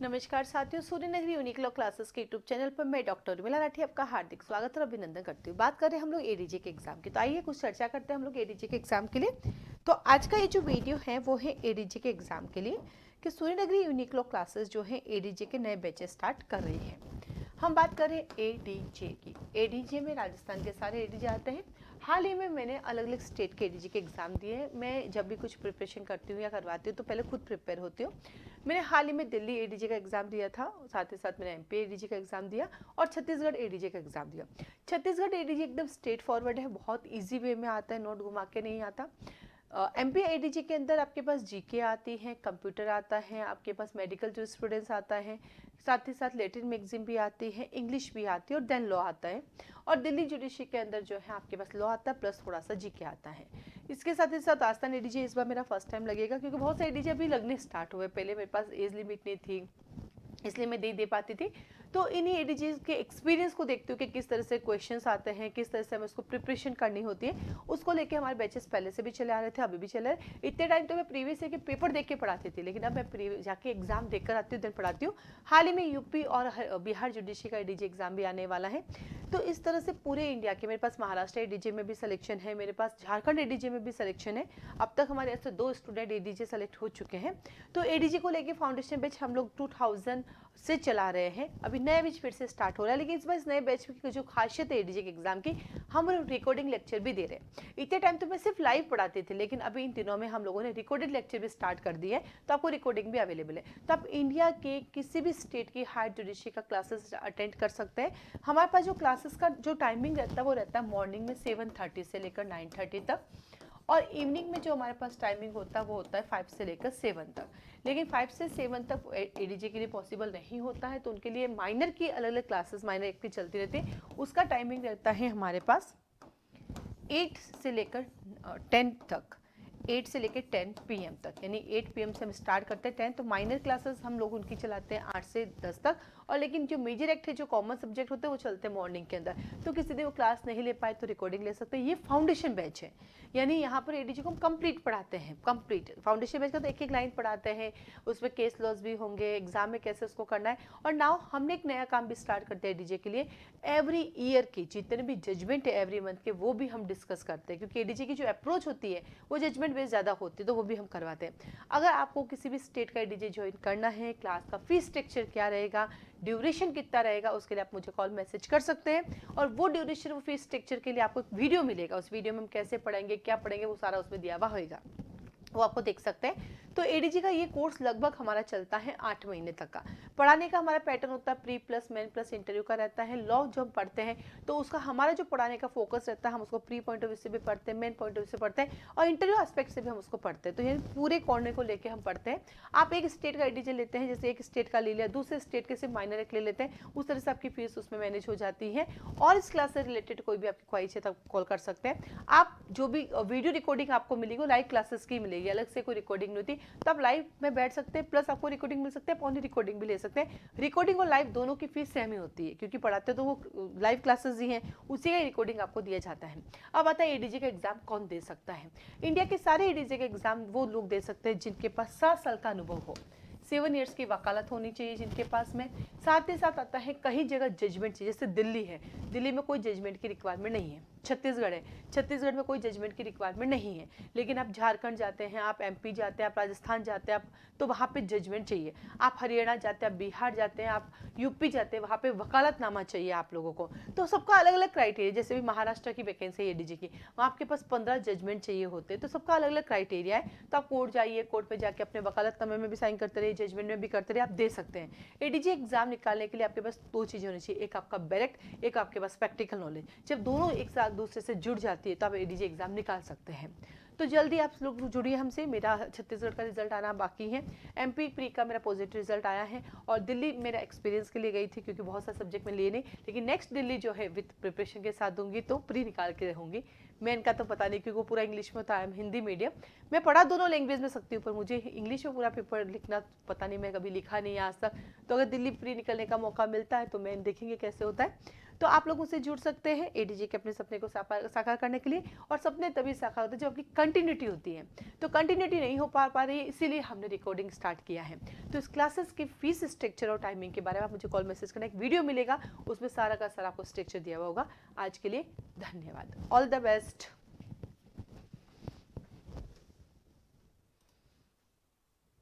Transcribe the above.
नमस्कार साथियों, सूर्य नगरी यूनिक लॉ क्लासेस के यूट्यूब चैनल पर मैं डॉक्टर उर्मिला राठी आपका हार्दिक स्वागत और अभिनंदन करती हूँ। बात कर रहे हैं हम लोग एडीजे के एग्जाम की, तो आइए कुछ चर्चा करते हैं हम लोग एडीजे के एग्जाम के लिए। तो आज का ये जो वीडियो है वो है एडीजे के एग्जाम के लिए कि सूर्य नगरी यूनिक लॉ क्लासेस जो है एडीजे के नए बैचेस स्टार्ट कर रही है। हम बात करें एडीजे की। एडीजे में राजस्थान के सारे एडीजे आते हैं। हाल ही में मैंने अलग अलग स्टेट के एडीजे के एग्जाम दिए हैं। मैं जब भी कुछ प्रिपरेशन करती हूँ या करवाती हूँ तो पहले खुद प्रिपेयर होती हूँ। मैंने हाल ही में दिल्ली एडीजे का एग्जाम दिया था, साथ ही साथ मैंने एमपी एडीजे का एग्जाम दिया और छत्तीसगढ़ एडीजे का एग्जाम दिया। छत्तीसगढ़ एडीजे एकदम स्ट्रेट फॉरवर्ड है, बहुत ईजी वे में आता है, नोट घुमा के नहीं आता। एमपी एडीजे के अंदर आपके पास जीके आती है, कंप्यूटर आता है, आपके पास मेडिकल जो स्टूडेंट्स आता है, साथ ही साथ लैटिन मैगजीन भी आती है, इंग्लिश भी आती है और देन लॉ आता है। और दिल्ली जुडिशरी के अंदर जो है आपके पास लॉ आता है प्लस थोड़ा सा जीके आता है। इसके साथ ही साथ राजस्थान एडीजे इस बार मेरा फर्स्ट टाइम लगेगा क्योंकि बहुत से एडीजे अभी लगने स्टार्ट हुए। पहले मेरे पास एज लिमिट नहीं थी इसलिए मैं दे पाती थी। तो इन्हीं एडीजीज के एक्सपीरियंस को देखती हूँ कि किस तरह से क्वेश्चंस आते हैं, किस तरह से हमें उसको प्रिपरेशन करनी होती है, उसको लेके हमारे बैचेस पहले से भी चले आ रहे थे, अभी भी चले रहे। इतने टाइम तो मैं प्रीवियस ईयर के पेपर देख के पढ़ाती थी, लेकिन अब मैं जाके एग्जाम देख कर आती हूँ, देन पढ़ाती हूँ। हाल ही में यूपी और बिहार जुडिशरी का एडीजी एग्जाम भी आने वाला है। तो इस तरह से पूरे इंडिया के मेरे पास महाराष्ट्र एडीजे में भी सिलेक्शन है, मेरे पास झारखंड एडीजे में भी सिलेक्शन है। अब तक हमारे ऐसे 2 स्टूडेंट एडीजे सेलेक्ट हो चुके हैं। तो एडीजे को लेके फाउंडेशन बैच हम लोग 2000 से चला रहे हैं। अभी नया बैच फिर से स्टार्ट हो रहा है, लेकिन इस बार इस नए बैच की जो खासियत है एडीजे के एग्जाम की, हम रिकॉर्डिंग लेक्चर भी दे रहे हैं। इतने टाइम तो मैं सिर्फ लाइव पढ़ाती थी, लेकिन अभी इन दिनों में हम लोगों ने रिकॉर्डेड लेक्चर भी स्टार्ट कर दिया है, तो आपको रिकॉर्डिंग भी अवेलेबल है। तो आप इंडिया के किसी भी स्टेट की हायर जुडिशरी का क्लासेस अटेंड कर सकते हैं। हमारे पास जो क्लासेस का जो टाइमिंग रहता है वो रहता है मॉर्निंग में 7:30 से लेकर 9:30 तक, और इवनिंग में जो हमारे पास टाइमिंग होता है वो होता है 5 से लेकर 7 तक। लेकिन 5 से 7 तक एडीजे के लिए पॉसिबल नहीं होता है, तो उनके लिए माइनर की अलग अलग क्लासेस माइनर एक की चलती रहती है। उसका टाइमिंग रहता है हमारे पास 8 से लेकर 10 तक, 8 से लेकर 10 PM तक, यानी 8 PM से हम स्टार्ट करते हैं 10। तो माइनर क्लासेस हम लोग उनकी चलाते हैं 8 से 10 तक, और लेकिन जो मेजर एक्ट है, जो कॉमन सब्जेक्ट होते हैं, वो चलते हैं मॉर्निंग के अंदर। तो किसी दिन वो क्लास नहीं ले पाए तो रिकॉर्डिंग ले सकते हैं। ये फाउंडेशन बैच है, यानी यहाँ पर एडीजी को हम कंप्लीट पढ़ाते हैं। कंप्लीट फाउंडेशन बैच का तो एक एक लाइन पढ़ाते हैं, उसमें केस लॉज भी होंगे, एग्जाम में कैसे उसको करना है। और नाउ हमने एक नया काम भी स्टार्ट करते हैं एडीजे के लिए। एवरी ईयर की जितने भी जजमेंट है एवरी मंथ के, वो भी हम डिस्कस करते हैं, क्योंकि एडीजे की जो अप्रोच होती है वो जजमेंट बेस्ड ज़्यादा होती है, तो वो भी हम करवाते हैं। अगर आपको किसी भी स्टेट का एडीजे ज्वाइन करना है, क्लास का फीस स्ट्रक्चर क्या रहेगा, ड्यूरेशन कितना रहेगा, उसके लिए आप मुझे कॉल मैसेज कर सकते हैं। और वो ड्यूरेशन, वो फीस स्ट्रक्चर के लिए आपको एक वीडियो मिलेगा, उस वीडियो में हम कैसे पढ़ेंगे, क्या पढ़ेंगे, वो सारा उसमें दिया हुआ होगा, वो आपको देख सकते हैं। तो एडीजी का ये कोर्स लगभग हमारा चलता है 8 महीने तक का। पढ़ाने का हमारा पैटर्न होता है pre plus main plus interview का रहता है। लॉ जो हम पढ़ते हैं तो उसका हमारा जो पढ़ाने का फोकस रहता है, हम उसको प्री पॉइंट ऑफ व्यू से भी पढ़ते हैं, मेन पॉइंट ऑफ व्यू से पढ़ते हैं, और इंटरव्यू एस्पेक्ट से भी हम उसको पढ़ते हैं। तो ये पूरे कॉर्नर को लेकर हम पढ़ते हैं। आप एक स्टेट का एडीजे लेते हैं, जैसे एक स्टेट का ले लिया, दूसरे स्टेट के सिर्फ माइनर एक ले लेते हैं, उस तरह से आपकी फीस उसमें मैनेज हो जाती है। और इस क्लास से रिलेटेड कोई भी आपकी ख्वाहिश है तो कॉल कर सकते हैं। आप जो भी वीडियो रिकॉर्डिंग आपको मिलेगी लाइव क्लासेस की मिलेगी, अलग से कोई रिकॉर्डिंग नहीं होती। तो आप लाइव में बैठ सकते हैं, प्लस आपको रिकॉर्डिंग मिल सकते हैं, अपनी रिकॉर्डिंग भी ले सकते हैं। रिकॉर्डिंग और लाइव दोनों की फीस सेम ही होती है, क्योंकि पढ़ाते तो वो लाइव क्लासेस ही हैं, उसी का रिकॉर्डिंग आपको दिया जाता है। अब आता है एडीजे का एग्जाम कौन दे सकता है। इंडिया के सारे एडीजे का एग्जाम वो लोग दे सकते हैं जिनके पास 7 साल का अनुभव हो, 7 ईयर्स की वकालत होनी चाहिए जिनके पास में। साथ ही साथ आता है कहीं जगह जजमेंट चाहिए, जैसे दिल्ली है, दिल्ली में कोई जजमेंट की रिक्वायरमेंट नहीं है। छत्तीसगढ़ है, छत्तीसगढ़ में कोई जजमेंट की रिक्वायरमेंट नहीं है। लेकिन आप झारखंड जाते हैं, आप एमपी जाते हैं, आप राजस्थान जाते हैं, आप तो वहाँ पे जजमेंट चाहिए। आप हरियाणा जाते हैं, आप बिहार जाते हैं, आप यूपी जाते हैं, वहाँ पे वकालतनामा चाहिए आप लोगों को। तो सबका अलग अलग क्राइटेरिया, जैसे भी महाराष्ट्र की वैकेंसी है एडीजी की, वहाँ आपके पास 15 जजमेंट चाहिए होते हैं, तो सबका अलग अलग क्राइटेरिया है। तो आप कोर्ट जाइए, कोर्ट पे जाके अपने वकालतनामे में भी साइन करते रहिए, जजमेंट में भी करते रहिए, आप दे सकते हैं। एडीजी एग्जाम निकालने के लिए आपके पास 2 चीजें होनी चाहिए, एक आपका डायरेक्ट, एक आपके पास प्रैक्टिकल नॉलेज। जब दोनों एक साथ दूसरे से जुड़ जाती है तो आप एडीजी एग्जाम निकाल सकते हैं। तो जल्दी आप लोग जुड़िए हमसे। मेरा छत्तीसगढ़ का रिजल्ट आना बाकी है, एमपी प्री का मेरा पॉजिटिव रिजल्ट आया है, और दिल्ली मेरा एक्सपीरियंस के लिए गई थी क्योंकि बहुत सारे सब्जेक्ट में लिए नहीं, लेकिन नेक्स्ट दिल्ली जो है विद प्रिपरेशन के साथ दूंगी, तो प्री निकाल के रहूंगी। मेन का तो पता नहीं क्योंकि वो पूरा इंग्लिश में होता है, हिंदी मीडियम। मैं पढ़ा दोनों लैंग्वेज में सकती हूँ, पर मुझे इंग्लिश में पूरा पेपर लिखना पता नहीं, मैं कभी लिखा नहीं आज तक। तो अगर दिल्ली प्री निकलने का मौका मिलता है तो मैं देखेंगे कैसे होता है। तो आप लोग उनसे जुड़ सकते हैं एडीजे के अपने सपने को साकार करने के लिए। और सपने तभी साकार होते हैं जब आपकी कंटिन्यूटी होती है, तो कंटिन्यूटी नहीं हो पा रही है, इसीलिए हमने रिकॉर्डिंग स्टार्ट किया है। तो इस क्लासेस की फीस स्ट्रक्चर और टाइमिंग के बारे में आप मुझे कॉल मैसेज करना, एक वीडियो मिलेगा उसमें सारा का सारा आपको स्ट्रक्चर दिया हुआ होगा। आज के लिए धन्यवाद, ऑल द बेस्ट।